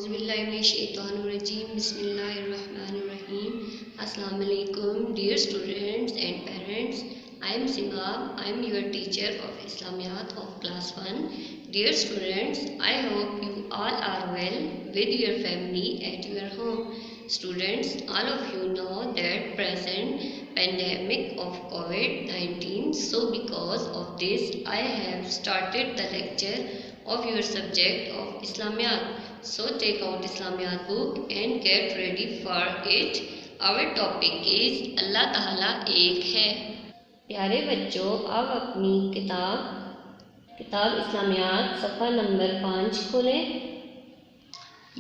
Auzubillahiminash-shaytanir-rajim. Bismillahir-rahmanir-rahim. Assalamu alaikum, dear students and parents. I am Singha. I am your teacher of Islamiyat of class 1. Dear students, I hope you all are well with your family at your home. Students, all of you know that present pandemic of COVID-19. So because of this, I have started the lecture of your subject of Islamiyat. So take out Islamiyat book and get ready for it. Our topic is Allah Ta'ala एक है। प्यारे बच्चों, अब अपनी किताब इस्लामियात सफ़ा number 5 खोलें।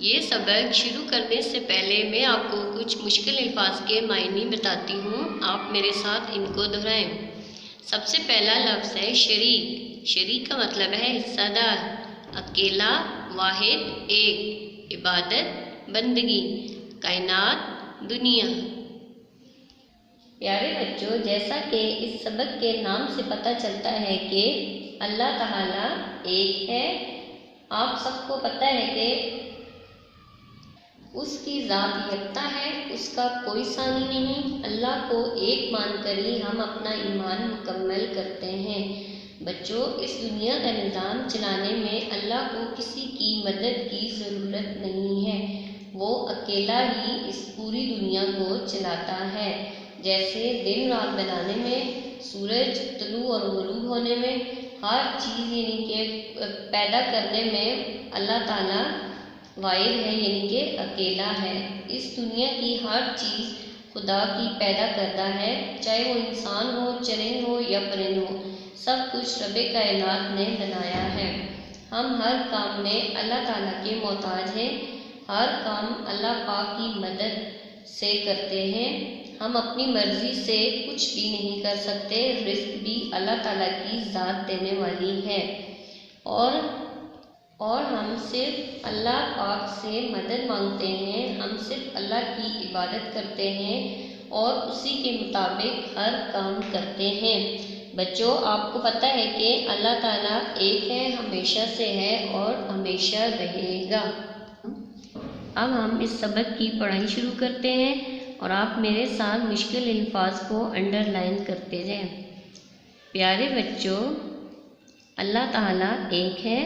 ये सबक शुरू करने से पहले मैं आपको कुछ मुश्किल अल्फाज के मायने बताती हूँ। आप मेरे साथ इनको दोहराएं। सबसे पहला लफ्ज़ है शरीक। शरीक का मतलब है हिस्सादार, अकेला, वाहिद, एक, इबादत, बंदगी, कायनात, दुनिया। प्यारे बच्चों, जैसा कि इस सबक के नाम से पता चलता है कि अल्लाह ताला एक है, आप सबको पता है कि उसकी ज़ात यकता है, उसका कोई सानी नहीं। अल्लाह को एक मानकर ही हम अपना ईमान मुकम्मल करते हैं। बच्चों, इस दुनिया का निज़ाम चलाने में अल्लाह को किसी की मदद की ज़रूरत नहीं है। वो अकेला ही इस पूरी दुनिया को चलाता है। जैसे दिन रात बनाने में, सूरज तुलू और गुरूब होने में, हर चीज़ यानी कि पैदा करने में अल्लाह ताला वाहिद है, यानी कि अकेला है। इस दुनिया की हर चीज़ खुदा की पैदा करता है, चाहे वो इंसान हो, चरिंद हो या परिंद हो, सब कुछ रब कायनात ने बनाया है। हम हर काम में अल्लाह ताला के मोहताज हैं। हर काम अल्लाह पाक की मदद से करते हैं। हम अपनी मर्ज़ी से कुछ भी नहीं कर सकते। रिस्क भी अल्लाह ताला की ज़ात देने वाली है और हम सिर्फ अल्लाह पाक से मदद मांगते हैं। हम सिर्फ अल्लाह की इबादत करते हैं और उसी के मुताबिक हर काम करते हैं। बच्चों, आपको पता है कि अल्लाह ताला एक है, हमेशा से है और हमेशा रहेगा। अब हम इस सबक की पढ़ाई शुरू करते हैं और आप मेरे साथ मुश्किल अल्फाज को अंडरलाइन करते जाएं। प्यारे बच्चों, अल्लाह ताला एक है,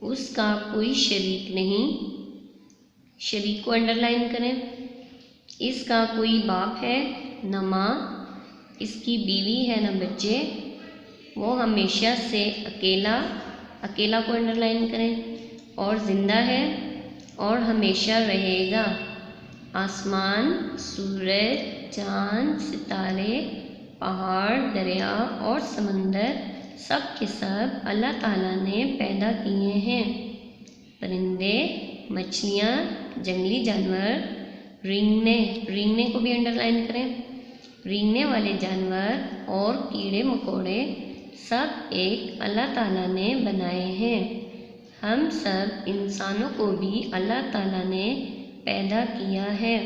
उसका कोई शरीक नहीं। शरीक को अंडरलाइन करें। इसका कोई बाप है न माँ, इसकी बीवी है न बच्चे। वो हमेशा से अकेला को अंडरलाइन करें और ज़िंदा है और हमेशा रहेगा। आसमान, सूरज, चाँद, सितारे, पहाड़, दरिया और समंदर सब के सब अल्लाह ताला ने पैदा किए हैं। परिंदे, मछलियाँ, जंगली जानवर, रेंगने को भी अंडरलाइन करें। रेंगने वाले जानवर और कीड़े मकोड़े सब एक अल्लाह ताला ने बनाए हैं। हम सब इंसानों को भी अल्लाह ताला ने पैदा किया है।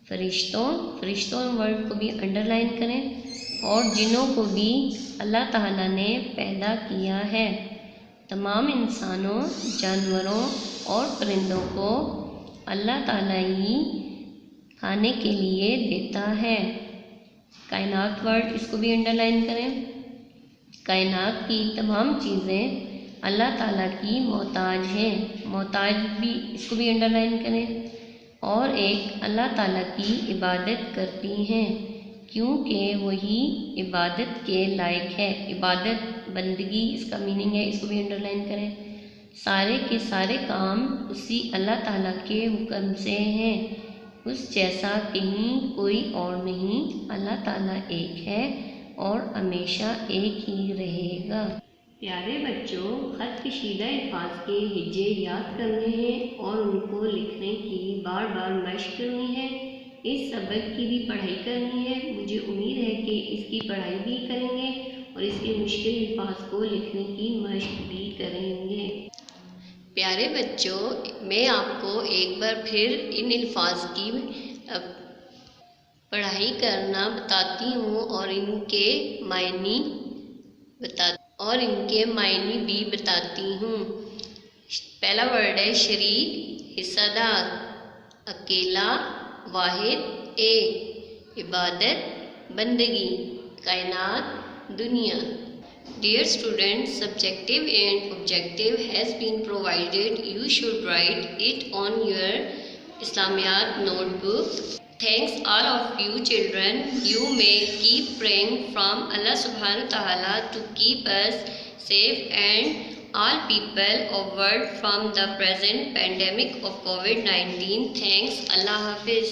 फरिश्तों वर्ड को भी अंडरलाइन करें और जिन्नों को भी अल्लाह ताला ने पैदा किया है। तमाम इंसानों, जानवरों और परिंदों को अल्लाह ताला ही खाने के लिए देता है। कायनात वर्ड, इसको भी अंडरलाइन करें। कायनात की तमाम चीज़ें अल्लाह ताला की मोहताज हैं। मोहताज भी, इसको भी अंडरलाइन करें और एक अल्लाह ताला की इबादत करती हैं, क्योंकि वही इबादत के लायक है। इबादत, बंदगी, इसका मीनिंग है, इसको भी अंडरलाइन करें। सारे के सारे काम उसी अल्लाह ताला के हुक्म से हैं। उस जैसा कहीं कोई और नहीं। अल्लाह ताला एक है और हमेशा एक ही रहेगा। प्यारे बच्चों, ख़त कशीदा अल्फाज के हिज्जे याद करने हैं और उनको लिखने की बार बार मशक़ करनी है। इस सबक की भी पढ़ाई करनी है। मुझे उम्मीद है कि इसकी पढ़ाई भी करेंगे और इसके मुश्किल अल्फाज को लिखने की मशक़ भी करेंगे। प्यारे बच्चों, मैं आपको एक बार फिर इन अल्फाज की पढ़ाई करना बताती हूँ और इनके मायने भी बताती हूँ। پہلا ورڈ ہے شریک، حصہ دار، اکیلا، واحد، ایک، عبادت، بندگی، کائنات، دنیا۔ Dear students, subjective and objective has been provided. You should write it on your Islamiyat notebook. Thanks all of you children. You may keep praying from Allah subhanahu wa ta'ala to keep us safe and all people of world from the present pandemic of COVID-19. Thanks. Allah Hafiz.